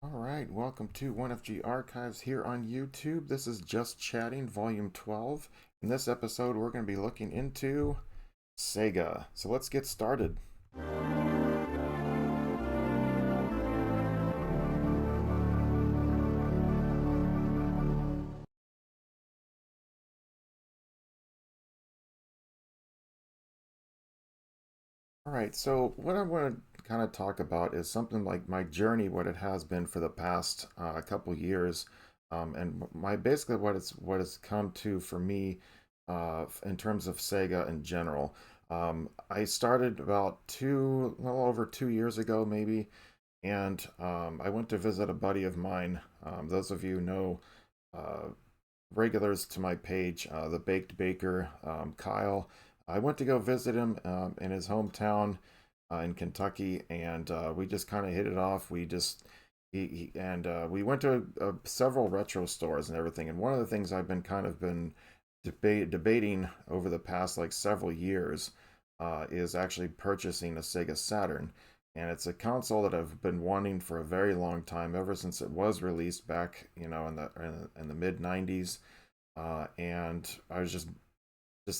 All right, welcome to 1FG Archives here on YouTube. This is Just Chatting, Volume 12. In this episode, we're going to be looking into Sega. So let's get started. All right, so what I want to kind of talk about is something like my journey, what it has been for the past couple years, and my basically what it's come to for me in terms of Sega in general. I started about well over 2 years ago, maybe, and I went to visit a buddy of mine. Those of you know uh, regulars to my page, the Baked Baker, Kyle. I went to go visit him in his hometown in Kentucky, and we just kind of hit it off. We just he and we went to several retro stores and everything. And one of the things I've been debating over the past like several years is actually purchasing a Sega Saturn. And it's a console that I've been wanting for a very long time, ever since it was released back, in the mid '90s. And I was just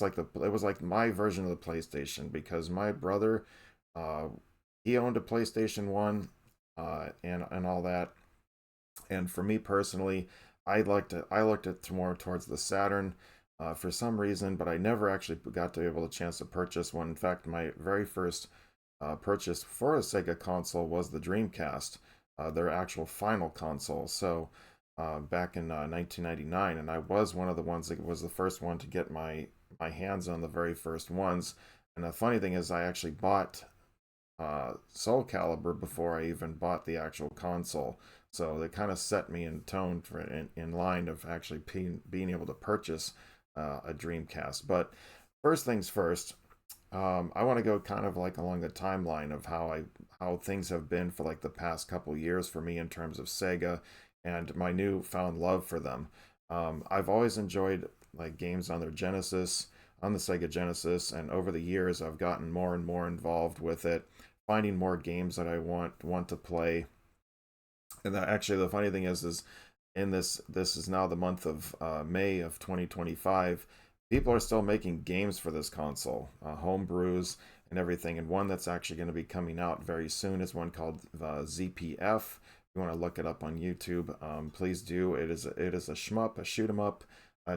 like it was like my version of the PlayStation because my brother, uh, he owned a PlayStation One, and all that. And for me personally, I looked at more towards the Saturn, for some reason, but I never actually got to be able to chance to purchase one. In fact, my very first purchase for a Sega console was the Dreamcast, their actual final console. So back in 1999, and I was one of the ones that was the first one to get my hands on the very first ones. And the funny thing is, I actually bought Soul Calibur before I even bought the actual console. So they kind of set me in tone for in line of actually being able to purchase a Dreamcast. But first things first, I want to go kind of like along the timeline of how things have been for like the past couple years for me in terms of Sega and my newfound love for them. I've always enjoyed like games on their Genesis, on the Sega Genesis, and over the years I've gotten more and more involved with it, finding more games that I want to play. And that actually the funny thing is in this is now the month of May of 2025. People are still making games for this console, home brews and everything. And one that's actually going to be coming out very soon is one called ZPF. If you want to look it up on YouTube, please do. It is a shmup, a shoot 'em up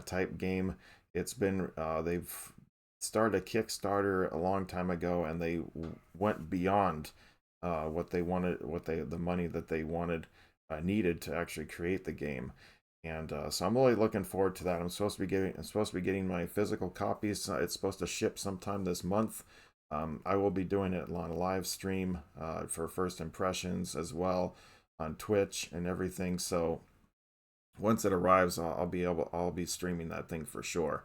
type game. They've started a Kickstarter a long time ago, and they went beyond what they wanted, the money that they wanted needed to actually create the game. And so I'm really looking forward to that. I'm supposed to be getting my physical copies. It's supposed to ship sometime this month. I will be doing it on a live stream for first impressions as well on Twitch and everything. So once it arrives, I'll be streaming that thing for sure.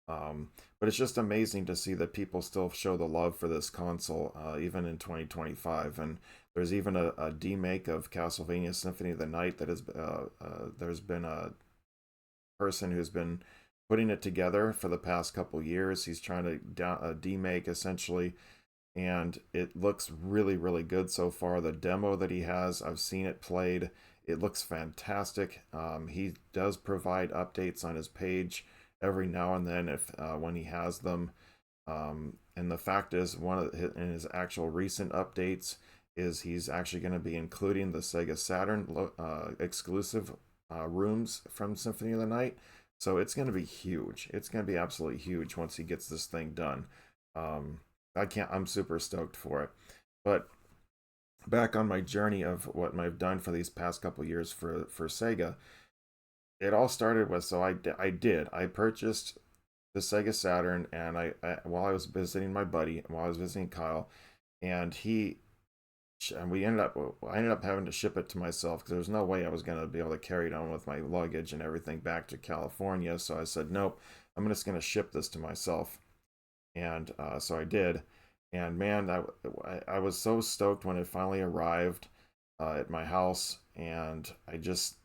But it's just amazing to see that people still show the love for this console, even in 2025. And there's even a demake of Castlevania Symphony of the Night that there's been a person who's been putting it together for the past couple years. He's trying to demake essentially, and it looks really, really good so far. The demo that he has, I've seen it played. It looks fantastic. He does provide updates on his page every now and then if when he has them. And the fact is, in his actual recent updates is he's actually going to be including the Sega Saturn exclusive rooms from Symphony of the Night. So it's going to be huge. It's going to be absolutely huge once he gets this thing done. I'm super stoked for it. But back on my journey of what I've done for these past couple years for Sega, it all started with I purchased the Sega Saturn, and while I was visiting my buddy, while I was visiting Kyle, and he and we ended up I ended up having to ship it to myself because there was no way I was going to be able to carry it on with my luggage and everything back to California. So I said, nope, I'm just going to ship this to myself, and so I did. And man, I was so stoked when it finally arrived at my house, and I just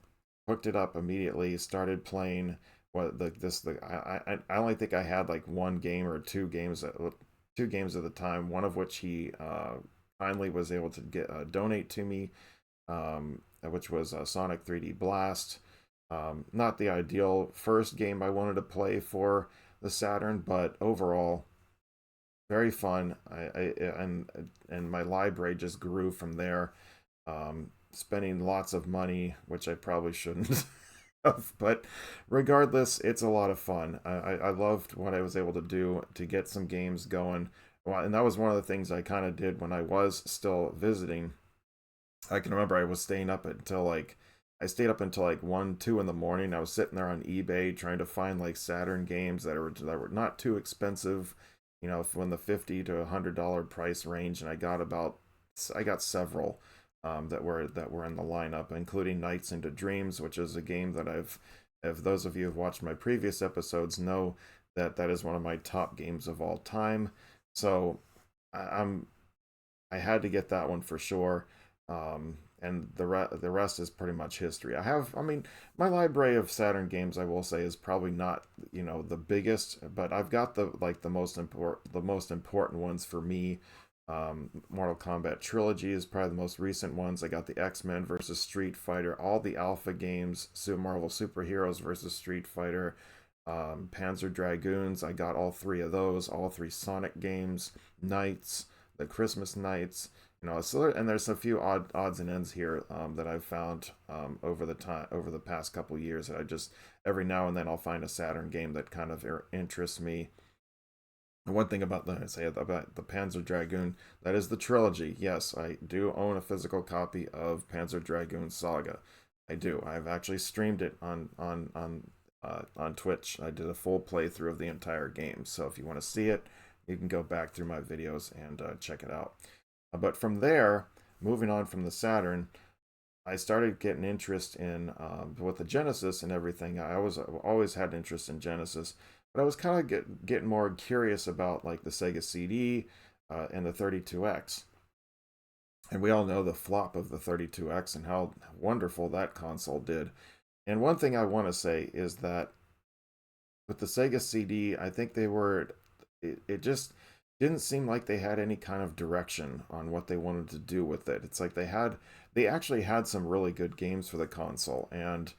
hooked it up immediately, started playing. What the I only think I had like one game or two games at the time, one of which he kindly was able to get donate to me. which was Sonic 3D Blast. Not the ideal first game I wanted to play for the Saturn, but overall very fun. And my library just grew from there. Spending lots of money, which I probably shouldn't have, but regardless, it's a lot of fun. I loved what I was able to do to get some games going. Well, and that was one of the things I kind of did when I was still visiting. I can remember I was staying up until like I stayed up until like 1, 2 in the morning. I was sitting there on eBay trying to find like Saturn games that were not too expensive, from the $50 to $100 price range, and I got several that were in the lineup, including Nights into Dreams, which is a game that if those of you who've watched my previous episodes know that that is one of my top games of all time. So I'm I had to get that one for sure. And the rest is pretty much history. I mean, my library of Saturn games, I will say, is probably not the biggest, but I've got the most important ones for me. Mortal Kombat trilogy is probably the most recent ones. I got the X-Men versus Street Fighter, all the Alpha games, Super Marvel Superheroes versus Street Fighter, Panzer Dragoons. I got all three of those, all three Sonic games, Knights, the Christmas Knights. And there's a few odds and ends here that I've found over the past couple years that I just every now and then I'll find a Saturn game that kind of interests me. And one thing about that I say about the Panzer Dragoon, that is the trilogy. Yes, I do own a physical copy of Panzer Dragoon Saga. I do. I've actually streamed it on Twitch. I did a full playthrough of the entire game. So if you want to see it, you can go back through my videos and check it out. But from there, moving on from the Saturn, I started getting interest in with the Genesis and everything. I always had interest in Genesis, but I was kind of getting more curious about like the Sega CD and the 32X. And we all know the flop of the 32X and how wonderful that console did. And one thing I want to say is that with the Sega CD, I think it just didn't seem like they had any kind of direction on what they wanted to do with it. It's like they actually had some really good games for the console, and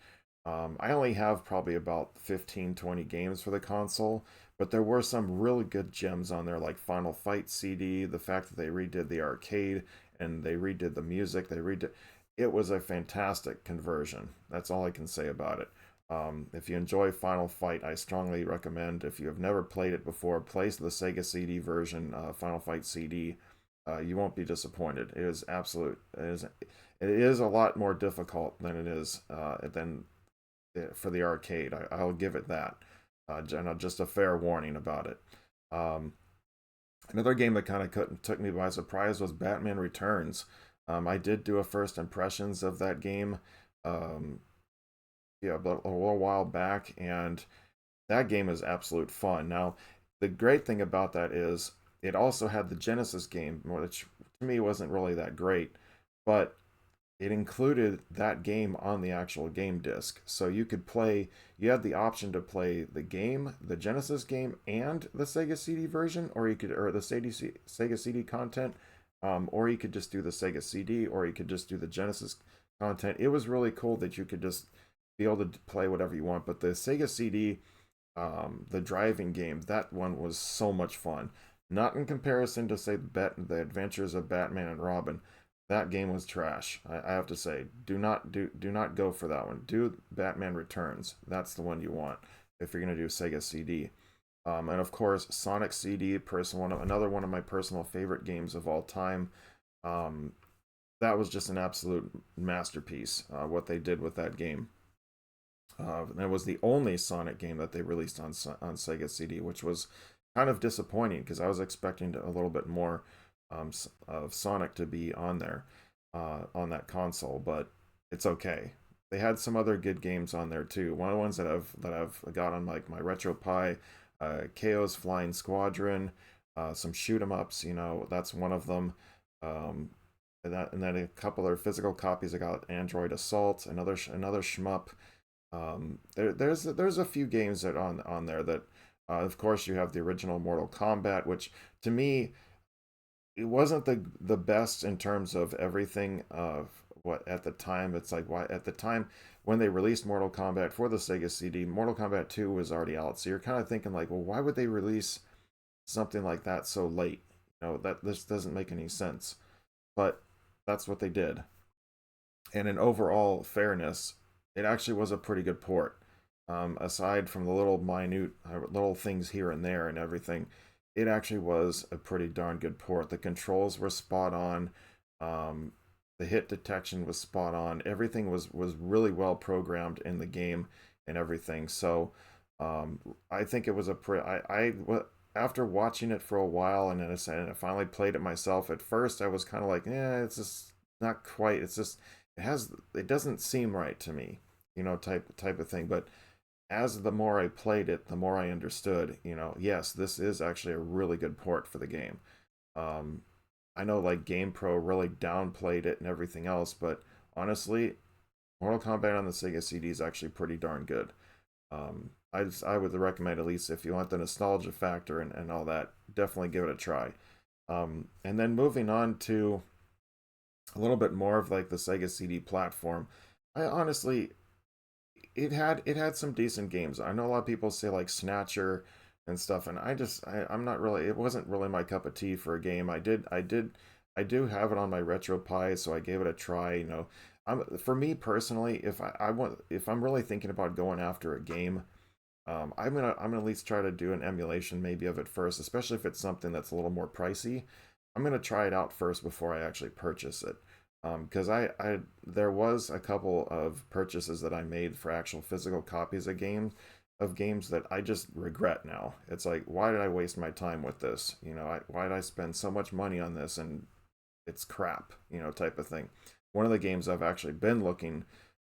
I only have probably about 15, 20 games for the console, but there were some really good gems on there, like Final Fight CD, the fact that they redid the arcade and they redid the music, it was a fantastic conversion. That's all I can say about it. If you enjoy Final Fight, I strongly recommend. If you have never played it before, play the Sega CD version, Final Fight CD. You won't be disappointed. It is absolute. It is a lot more difficult than it is than for the arcade. I'll give it that. Just a fair warning about it. Um, Another game that kind of took me by surprise was Batman Returns. I did do a first impressions of that game. Um, yeah, but a little while back, and that game is absolute fun. Now, the great thing about that is it also had the Genesis game, which to me wasn't really that great, but it included that game on the actual game disc. So you had the option to play the game, the Genesis game, and the Sega CD version, or the Sega CD content, or you could just do the Sega CD, or you could just do the Genesis content. It was really cool that you could just be able to play whatever you want. But the Sega CD, the driving game, that one was so much fun. Not in comparison to say the Adventures of Batman and Robin. That game was trash. I have to say, do not go for that one. Do Batman Returns. That's the one you want if you're gonna do Sega CD. And of course, Sonic CD, another one of my personal favorite games of all time. Um, that was just an absolute masterpiece. What they did with that game. That was the only Sonic game that they released on Sega CD, which was kind of disappointing because I was expecting a little bit more of Sonic to be on there on that console, but it's okay. They had some other good games on there too. One of the ones that I've got on like my RetroPie, KO's Flying Squadron, some shoot 'em ups. That's one of them. Um, and then a couple other physical copies. I got Android Assault, another shmup. There's a few games that on there that, of course, you have the original Mortal Kombat, which to me it wasn't the best in terms of everything what at the time it's like why at the time when they released Mortal Kombat for the Sega CD, Mortal Kombat 2 was already out. So you're kind of thinking like, well, why would they release something like that so late? That this doesn't make any sense. But that's what they did. And in overall fairness, it actually was a pretty good port. Aside from the little minute little things here and there and everything, it actually was a pretty darn good port. The controls were spot on. Um, the hit detection was spot on. Everything was really well programmed in the game and everything. So I think it was a pretty. After watching it for a while and then I finally played it myself. At first, I was kind of like, yeah, it's just not quite. It's just it doesn't seem right to me, type of thing. But as the more I played it, the more I understood, yes, this is actually a really good port for the game. Um, I know like GamePro really downplayed it and everything else, but honestly, Mortal Kombat on the Sega CD is actually pretty darn good. I would recommend, at least if you want the nostalgia factor and all that, definitely give it a try. And then moving on to a little bit more of like the Sega CD platform, I honestly it had some decent games. I know a lot of people say like Snatcher and stuff, and I'm not really, it wasn't really my cup of tea for a game. I do have it on my RetroPie, so I gave it a try. For me personally, if I'm really thinking about going after a game, I'm gonna at least try to do an emulation maybe of it first, especially if it's something that's a little more pricey. I'm gonna try it out first before I actually purchase it. Because I there was a couple of purchases that I made for actual physical copies of games that I just regret now. It's like, why did I waste my time with this? Why did I spend so much money on this and it's crap, type of thing. One of the games I've actually been looking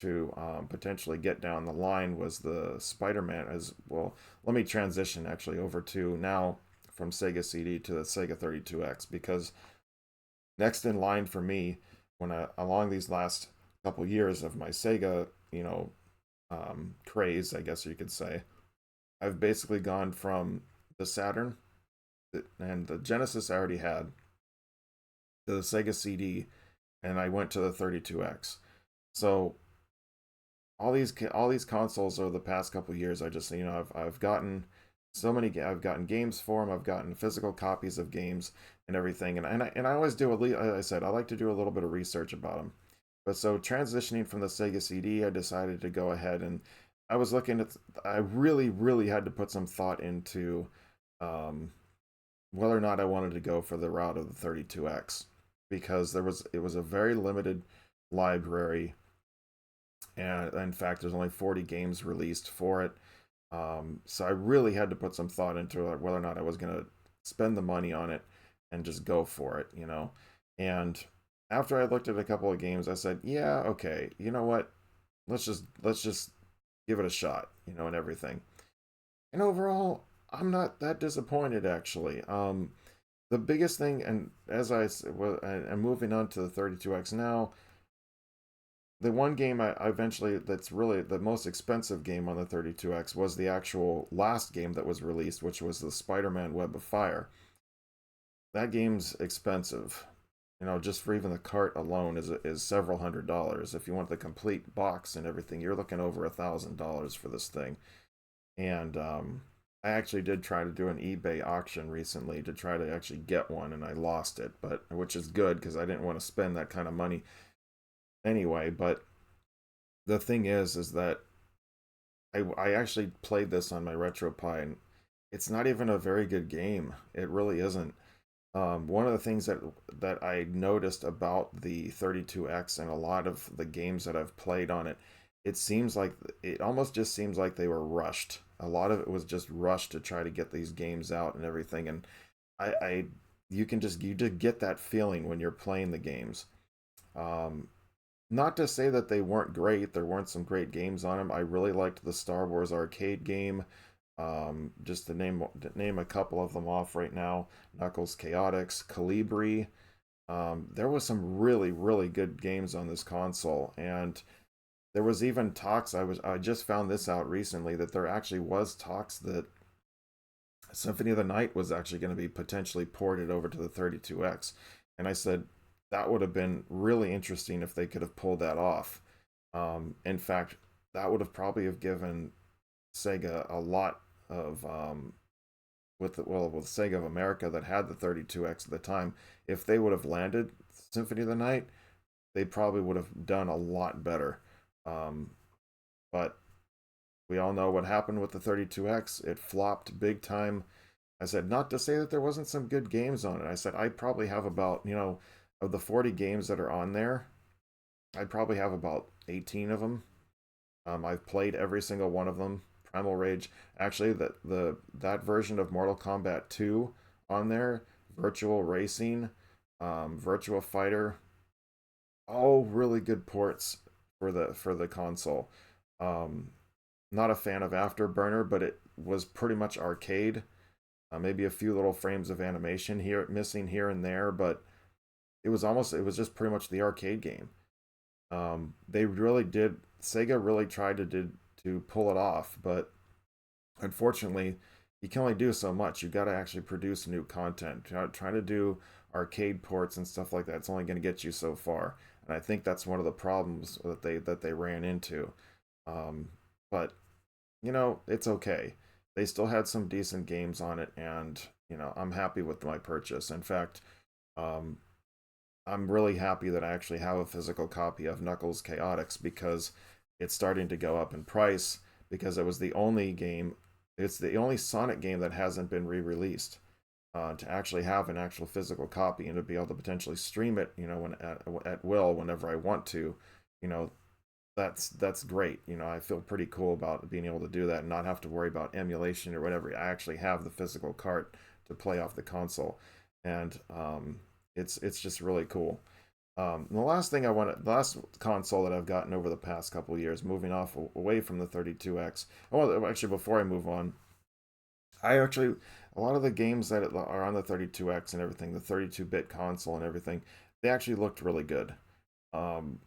to potentially get down the line was the Spider-Man. As well, let me transition actually over to now from Sega CD to the Sega 32X, because next in line for me, along these last couple years of my Sega, craze, I guess you could say, I've basically gone from the Saturn and the Genesis I already had to the Sega CD, and I went to the 32X. So all these consoles over the past couple years, I just I've gotten so many. I've gotten games for them. I've gotten physical copies of games and everything. And I always do. As I said, I like to do a little bit of research about them. But so transitioning from the Sega CD, I decided to go ahead and I was looking at. I really, really had to put some thought into um, whether or not I wanted to go for the route of the 32X, because it was a very limited library, and in fact there's only 40 games released for it. So I really had to put some thought into whether or not I was going to spend the money on it and just go for it. And after I looked at a couple of games, I said, yeah, okay, you know what, let's just give it a shot, and everything. And overall, I'm not that disappointed actually. The biggest thing, and as I'm moving on to the 32X now, the one game I eventually, that's really the most expensive game on the 32X, was the actual last game that was released, which was the Spider-Man Web of Fire. That game's expensive. Just for even the cart alone is several $100s. If you want the complete box and everything, you're looking over $1,000 for this thing. And I actually did try to do an eBay auction recently to try to actually get one, and I lost it, but which is good because I didn't want to spend that kind of money anyway. But the thing is that I actually played this on my RetroPie, and it's not even a very good game. It really isn't. One of the things that I noticed about the 32X and a lot of the games that I've played on it, it almost just seems like they were rushed. A lot of it was just rushed to try to get these games out and everything. And I you just get that feeling when you're playing the games. Um, Not to say that they weren't great. There weren't some great games on them. I really liked the Star Wars arcade game. Just to name a couple of them off right now: Knuckles Chaotix, Calibri. There was some really, really good games on this console, and there was even talks. I just found this out recently that there actually was talks that Symphony of the Night was actually going to be potentially ported over to the 32X. And I said, that would have been really interesting if they could have pulled that off. In fact, that would have probably have given Sega a lot of with Sega of America that had the 32X at the time. If they would have landed Symphony of the Night, they probably would have done a lot better. Um, but we all know what happened with the 32X. It flopped big time. I said, not to say that there wasn't some good games on it. I said, I probably have about, of the 40 games that are on there, I probably have about 18 of them. I've played every single one of them. Primal Rage, actually, that version of Mortal Kombat 2 on there, Virtual Racing, Virtua Fighter, all really good ports for the console. Um, Not a fan of Afterburner, but it was pretty much arcade. Maybe a few little frames of animation here missing here and there, but it was just pretty much the arcade game. They really did Sega really tried to pull it off, but unfortunately, you can only do so much. You got to actually produce new content. Trying to do arcade ports and stuff like that, it's only going to get you so far. And I think that's one of the problems that they ran into. Um, but it's okay. They still had some decent games on it, and I'm happy with my purchase. In fact, um, I'm really happy that I actually have a physical copy of Knuckles Chaotix because it's starting to go up in price because it was the only game, it's the only Sonic game that hasn't been re-released. To actually have an actual physical copy and to be able to potentially stream it, when at will whenever I want to, you know, that's great. I feel pretty cool about being able to do that and not have to worry about emulation or whatever. I actually have the physical cart to play off the console, and it's just really cool. The last thing the last console that I've gotten over the past couple years, moving off away from the 32X. Well, actually, before I move on, I actually a lot of the games that are on the 32X and everything, the 32-bit console and everything, they actually looked really good. Um,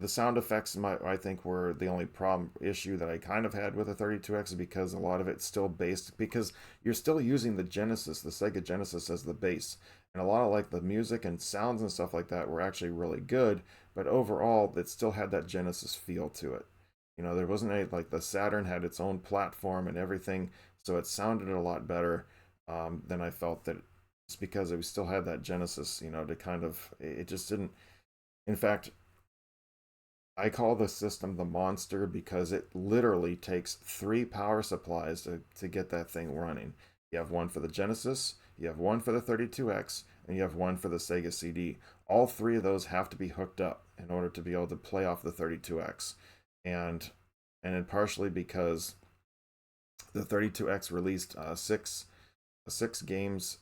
the sound effects, I think, were the only problem issue that I kind of had with the 32X because a lot of it's still based because you're still using the Genesis, the Sega Genesis as the base, and a lot of like the music and sounds and stuff like that were actually really good, but overall it still had that Genesis feel to it. There wasn't any like the Saturn had its own platform and everything, so it sounded a lot better than I felt that just because it still had that Genesis, to kind of it just didn't. In fact, I call the system the monster because it literally takes three power supplies to get that thing running. You have one for the Genesis, you have one for the 32X, and you have one for the Sega CD. All three of those have to be hooked up in order to be able to play off the 32X. And and partially because the 32X released six games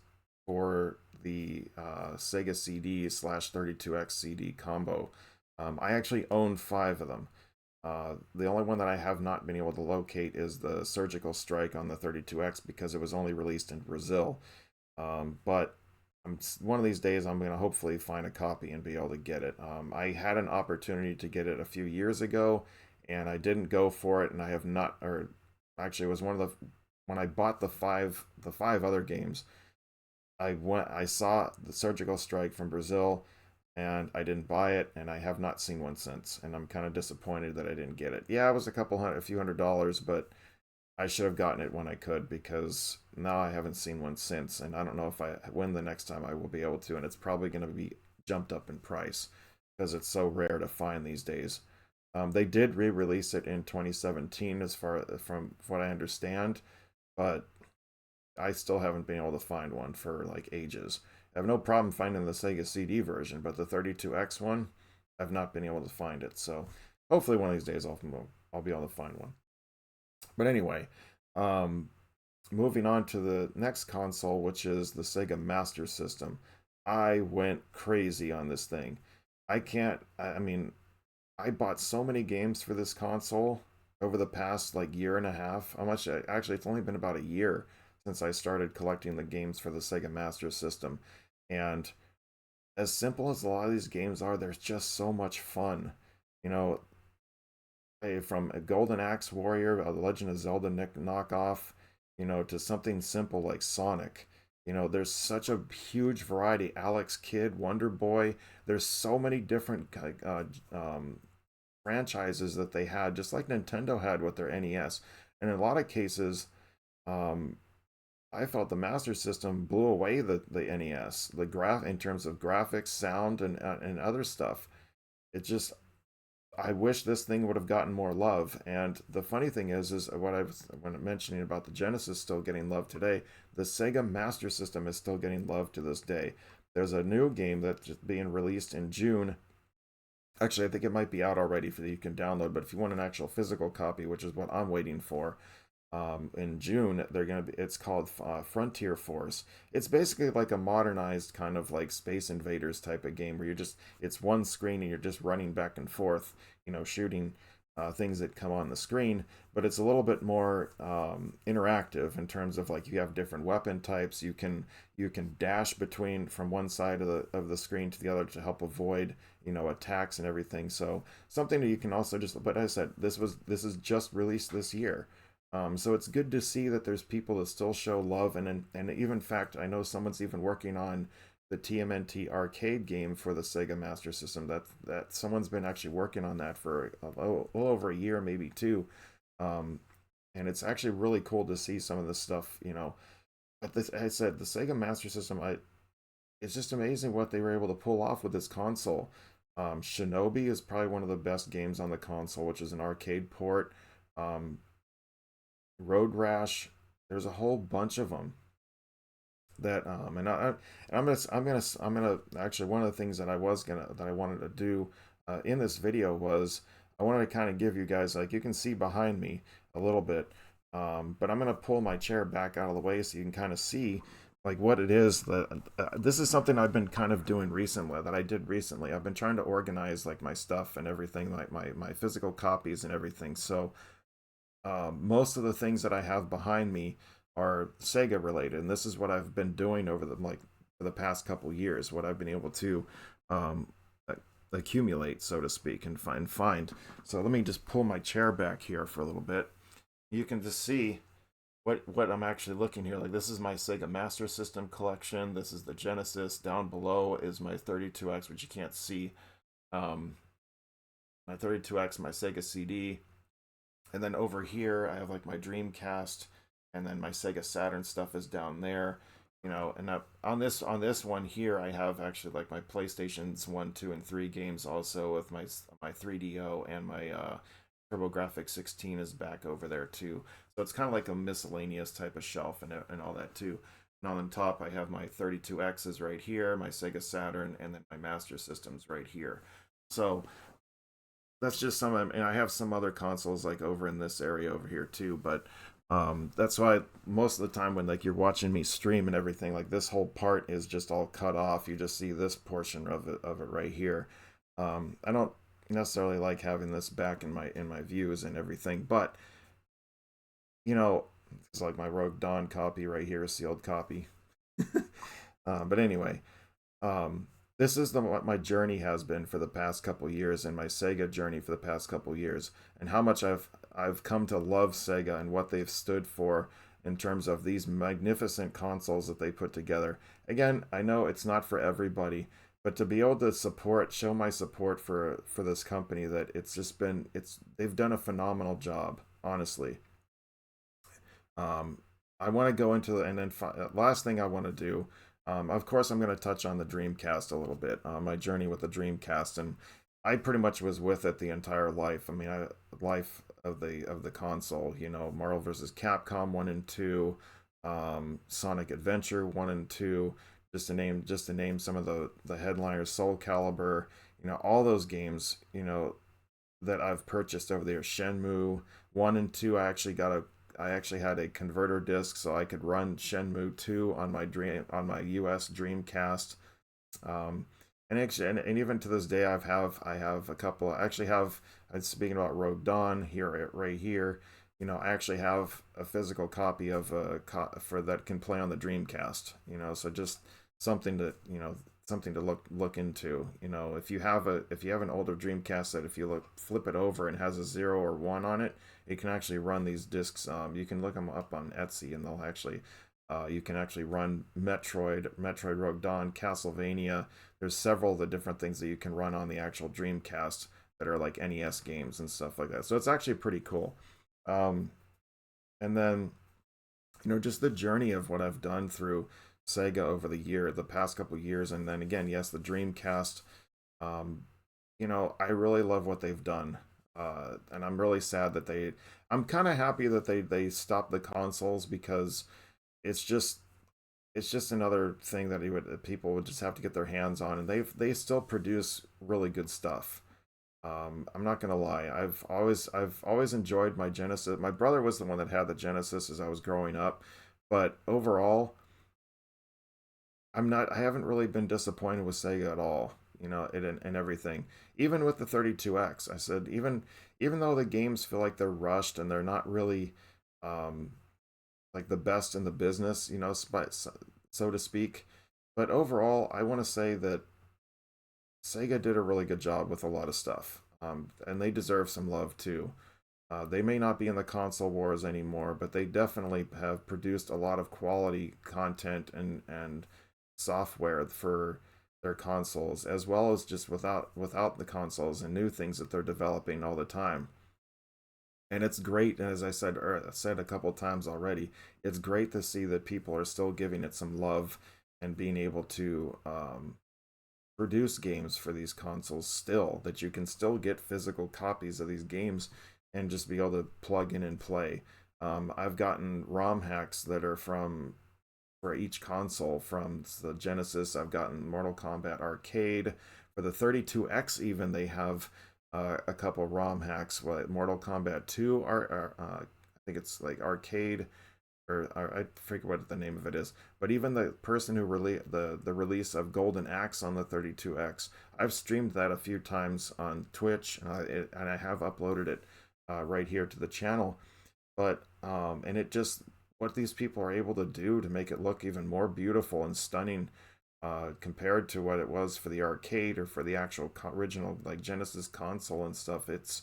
for the Sega CD slash 32X CD combo. I actually own five of them. The only one that I have not been able to locate is the Surgical Strike on the 32X because it was only released in Brazil. But one of these days I'm going to hopefully find a copy and be able to get it. I had an opportunity to get it a few years ago, and I didn't go for it, and I have not. Or actually, it was one of the when I bought the five other games. I saw the Surgical Strike from Brazil, and I didn't buy it, and I have not seen one since, and I'm kind of disappointed that I didn't get it. Yeah, it was a few $100, but I should have gotten it when I could because now I haven't seen one since, and I don't know if when the next time I will be able to, and it's probably going to be jumped up in price because it's so rare to find these days. They did re-release it in 2017, as far from what I understand, but I still haven't been able to find one for like ages. I have no problem finding the Sega CD version, but the 32X one, I've not been able to find it. So hopefully one of these days I'll be able to find one. But anyway, um, moving on to the next console, which is the Sega Master System. I went crazy on this thing. I mean, I bought so many games for this console over the past like year and a half. How much? Actually, it's only been about a year since I started collecting the games for the Sega Master System. And as simple as a lot of these games are, there's just so much fun. You know, from a Golden Axe Warrior, a Legend of Zelda knockoff, to something simple like Sonic. There's such a huge variety. Alex Kidd, Wonder Boy. There's so many different franchises that they had, just like Nintendo had with their NES. And in a lot of cases, um, I felt the Master System blew away the NES, the graph in terms of graphics, sound, and other stuff. It just I wish this thing would have gotten more love. And the funny thing is what I was when mentioning about the Genesis still getting love today, the Sega Master System is still getting love to this day. There's a new game that's being released in June. Actually, I think it might be out already for that you can download. But if you want an actual physical copy, which is what I'm waiting for, in June, they're gonna be. It's called Frontier Force. It's basically like a modernized kind of like Space Invaders type of game where it's one screen and you're just running back and forth, shooting things that come on the screen. But it's a little bit more interactive in terms of like you have different weapon types. You can dash between from one side of the screen to the other to help avoid attacks and everything. So something that you can also just. But as I said, this is just released this year. So it's good to see that there's people that still show love, and even in fact, I know someone's even working on the TMNT arcade game for the Sega Master System. That someone's been actually working on that for a little over a year, maybe two. Um, and it's actually really cool to see some of this stuff. But this, I said, the Sega Master System, it's just amazing what they were able to pull off with this console. Shinobi is probably one of the best games on the console, which is an arcade port. Um, Road Rash. There's a whole bunch of them that and I'm gonna actually one of the things that I wanted to do in this video was I wanted to kind of give you guys like you can see behind me a little bit, but I'm gonna pull my chair back out of the way so you can kind of see like what it is that this is something I've been kind of doing recently that I did recently. I've been trying to organize like my stuff and everything, like my physical copies and everything. So most of the things that I have behind me are Sega related, and this is what I've been doing over the like for the past couple years. What I've been able to um, accumulate, so to speak, and find. So let me just pull my chair back here for a little bit. You can just see what I'm actually looking here. Like this is my Sega Master System collection. This is the Genesis. Down below is my 32X, which you can't see. Um, my 32X, my Sega CD, and then over here I have like my Dreamcast, and then my Sega Saturn stuff is down there. And on this one here I have actually like my PlayStation's 1, 2, and 3 games also with my 3DO, and my TurboGrafx 16 is back over there too. So it's kind of like a miscellaneous type of shelf and all that too. And on the top I have my 32X's right here, my Sega Saturn, and then my Master Systems right here. So that's just some and I have some other consoles like over in this area over here too, but that's why most of the time when like you're watching me stream and everything, like this whole part is just all cut off. You just see this portion of it right here. I don't necessarily like having this back in my views and everything, but it's like my Rogue Dawn copy right here, a sealed copy. But anyway, um, this is what my journey has been for the past couple years, and my Sega journey for the past couple years, and how much I've come to love Sega and what they've stood for in terms of these magnificent consoles that they put together. Again, I know it's not for everybody, but to be able to show my support for this company, that they've done a phenomenal job, honestly. Um, I want to go into and then last thing I want to do. Of course, I'm going to touch on the Dreamcast a little bit. My journey with the Dreamcast, and I pretty much was with it the entire life. I mean, life of the console. Marvel vs. Capcom 1 and 2, Sonic Adventure 1 and 2, just to name some of the headliners. Soul Calibur, all those games. That I've purchased over there. Shenmue 1 and 2. I actually had a converter disc so I could run Shenmue 2 on my US Dreamcast. Um, and actually, and even to this day, I have a couple. I actually have. Speaking about Rogue Dawn here, right here. I actually have a physical copy of for that can play on the Dreamcast. So just something to something to look into. If you have an older Dreamcast that if you flip it over and has a 0 or 1 on it, it can actually run these discs. You can look them up on Etsy, and they'll actually You can actually run Metroid Rogue Dawn, Castlevania. There's several of the different things that you can run on the actual Dreamcast that are like NES games and stuff like that. So it's actually pretty cool. Um, and then, just the journey of what I've done through Sega over the past couple years, and then again, yes, the Dreamcast. Um, I really love what they've done, and I'm really sad that they. I'm kind of happy that they stopped the consoles because it's just it's just another thing that people would just have to get their hands on, and they still produce really good stuff. I'm not gonna lie. I've always enjoyed my Genesis. My brother was the one that had the Genesis as I was growing up, but overall, I haven't really been disappointed with Sega at all. And everything. Even with the 32X, I said even though the games feel like they're rushed and they're not really um, like the best in the business, so to speak. But overall, I want to say that Sega did a really good job with a lot of stuff, and they deserve some love too. They may not be in the console wars anymore, but they definitely have produced a lot of quality content and software for their consoles, as well as just without the consoles and new things that they're developing all the time. And it's great, as I said a couple of times already, it's great to see that people are still giving it some love and being able to produce games for these consoles still, that you can still get physical copies of these games and just be able to plug in and play. I've gotten ROM hacks that are from for each console. From the Genesis, I've gotten Mortal Kombat Arcade. For the 32X, even they have a couple ROM hacks. What Mortal Kombat 2 I think it's like arcade, or I forget what the name of it is. But even the person who the release of Golden Axe on the 32X, I've streamed that a few times on Twitch, and I have uploaded it right here to the channel. But and it just what these people are able to do to make it look even more beautiful and stunning compared to what it was for the arcade or for the actual original like Genesis console and stuff. It's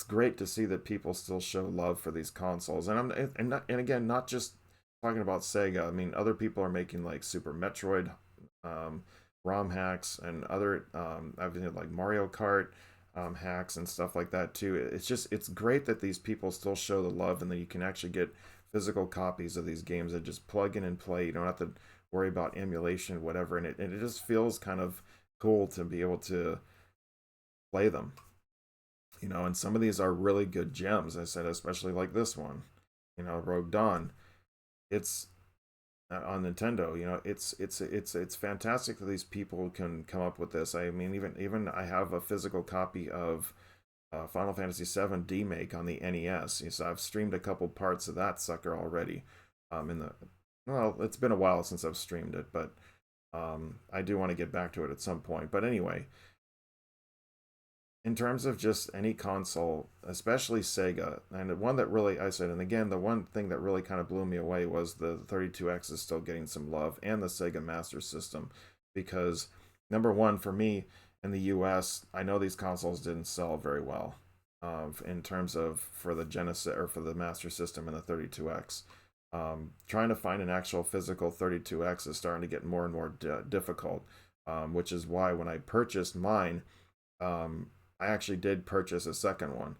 great to see that people still show love for these consoles, and and again, not just talking about Sega. I mean, other people are making like Super Metroid um, ROM hacks and other I've been like Mario Kart hacks and stuff like that too. It's great that these people still show the love and that you can actually get physical copies of these games that just plug in and play. You don't have to worry about emulation, whatever, and it just feels kind of cool to be able to play them. And some of these are really good gems. I said, especially like this one, Rogue Dawn. It's on Nintendo. It's fantastic that these people can come up with this. I mean, even I have a physical copy of Final Fantasy VII Remake on the NES. So I've streamed a couple parts of that sucker already. In the well, it's been a while since I've streamed it, but I do want to get back to it at some point. But anyway, in terms of just any console, especially Sega, and the one that really I said, and again, the one thing that really kind of blew me away was the 32X is still getting some love, and the Sega Master System, because number one for me in the U.S., I know these consoles didn't sell very well, in terms of for the Genesis or for the Master System and the 32X. Trying to find an actual physical 32X is starting to get more and more difficult, which is why when I purchased mine. Um, I actually did purchase a second one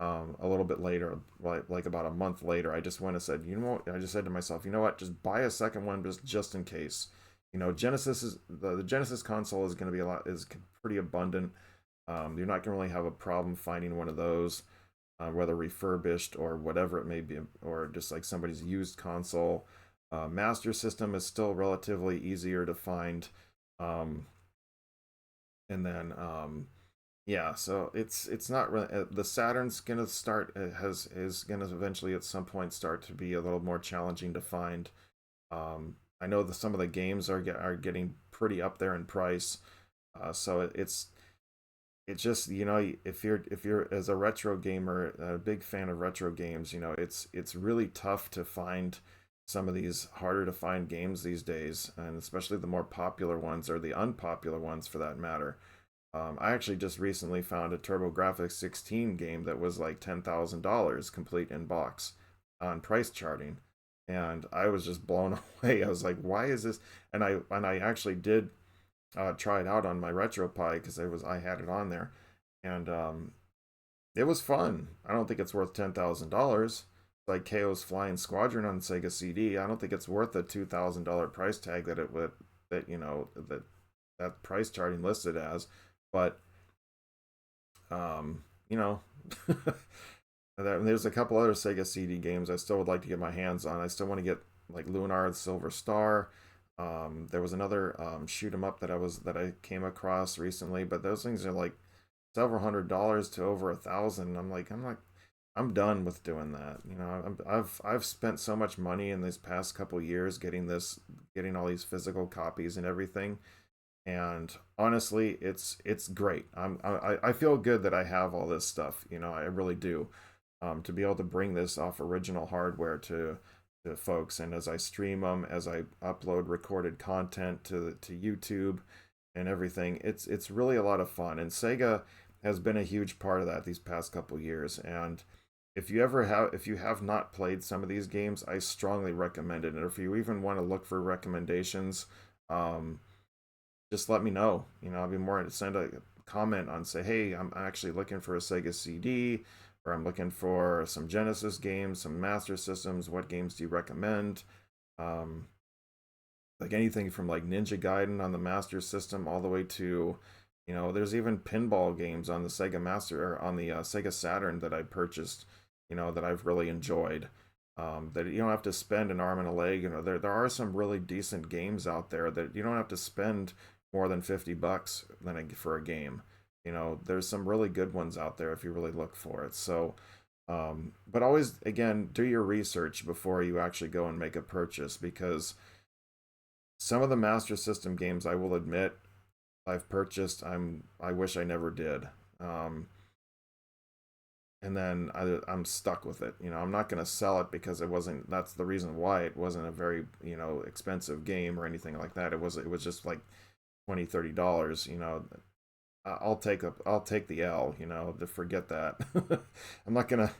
a little bit later, like about a month later. I just went and said, you know what? I just said to myself, you know what? Just buy a second one just in case. Genesis is the Genesis console is going to be is pretty abundant. You're not going to really have a problem finding one of those, whether refurbished or whatever it may be, or just like somebody's used console. Master System is still relatively easier to find. Um, and then yeah, so it's not really the Saturn's gonna start has is gonna eventually at some point start to be a little more challenging to find. I know that some of the games are getting pretty up there in price, so it's just if you're as a retro gamer, a big fan of retro games, it's really tough to find some of these harder to find games these days, and especially the more popular ones or the unpopular ones for that matter. I actually just recently found a TurboGrafx 16 game that was like $10,000 complete in box on price charting. and I was just blown away. I was like, why is this? And I actually did try it out on my RetroPie because I had it on there, and it was fun. I don't think it's worth $10,000. Like KO's Flying Squadron on Sega CD. I don't think it's worth the $2,000 price tag that it would that that price charting listed as. But you know, there's a couple other Sega CD games I still would like to get my hands on. I still want to get like Lunar the Silver Star. There was another shoot 'em up that I came across recently, but those things are like several $100s to over 1,000. I'm done with doing that. I've spent so much money in these past couple years getting all these physical copies and everything, and honestly, it's great. I feel good that I have all this stuff. I really do. To be able to bring this off original hardware to folks, and as I stream them, as I upload recorded content to YouTube and everything, it's really a lot of fun. And Sega has been a huge part of that these past couple years. And if you have not played some of these games, I strongly recommend it. And if you even want to look for recommendations, um, just let me know. I'll be more to send a comment on, say, hey, I'm actually looking for a Sega CD, or I'm looking for some Genesis games, some Master Systems. What games do you recommend? Um, like anything from like Ninja Gaiden on the Master System all the way to, there's even pinball games on the Sega Master or on the Sega Saturn that I purchased, that I've really enjoyed. That you don't have to spend an arm and a leg. There are some really decent games out there that you don't have to spend more than $50 for a game. There's some really good ones out there if you really look for it. So, but always again, do your research before you actually go and make a purchase, because some of the Master System games, I will admit, I've purchased. I wish I never did. And then I'm stuck with it. I'm not going to sell it because it wasn't. That's the reason why it wasn't a very expensive game or anything like that. It was just like $20-$30. I'll take the L. To forget that. I'm not gonna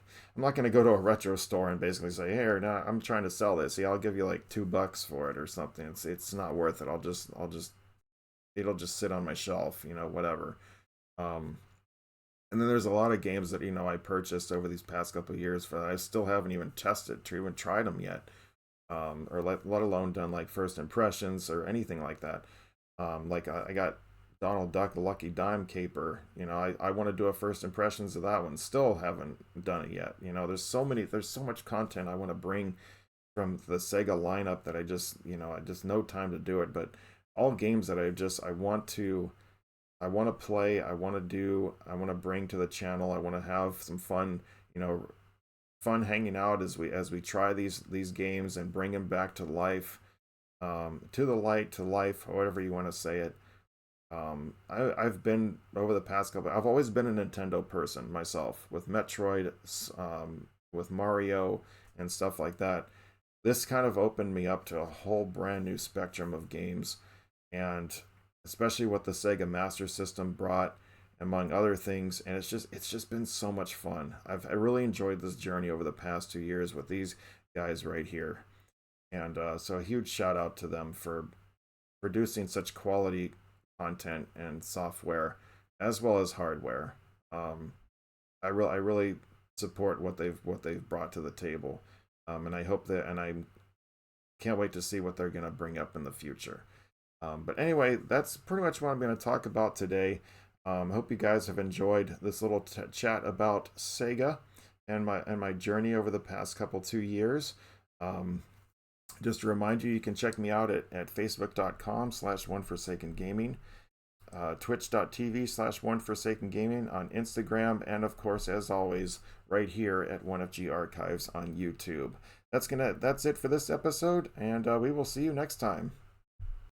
go to a retro store and basically say, hey, now I'm trying to sell this. Yeah, I'll give you like $2 for it or something. It's not worth it. I'll just it'll just sit on my shelf. Whatever. Um, and then there's a lot of games that I purchased over these past couple of years for that I still haven't even tested to even tried them yet, or let alone done like first impressions or anything like that. Like I got Donald Duck, the Lucky Dime Caper. I want to do a first impressions of that one. Still haven't done it yet. There's so much content I want to bring from the Sega lineup that I just no time to do it. But all games that I want to play, I want to bring to the channel. I want to have some fun, fun hanging out as we try these games and bring them back to life, to the light, to life, however you want to say it. I've been over the past couple. I've always been a Nintendo person myself, with Metroid, with Mario, and stuff like that. This kind of opened me up to a whole brand new spectrum of games, and especially what the Sega Master System brought, among other things. And it's just been so much fun. I really enjoyed this journey over the past 2 years with these guys right here, and so a huge shout out to them for producing such quality content and software as well as hardware. Um, I really support what they've brought to the table, and I can't wait to see what they're gonna bring up in the future. But anyway, that's pretty much what I'm going to talk about today. I hope you guys have enjoyed this little chat about Sega and my journey over the past couple 2 years. Um, just to remind you, you can check me out at facebook.com/oneforsakengaming, twitch.tv/oneforsakengaming on Instagram, and of course, as always, right here at 1FG Archives on YouTube. That's it for this episode, and we will see you next time.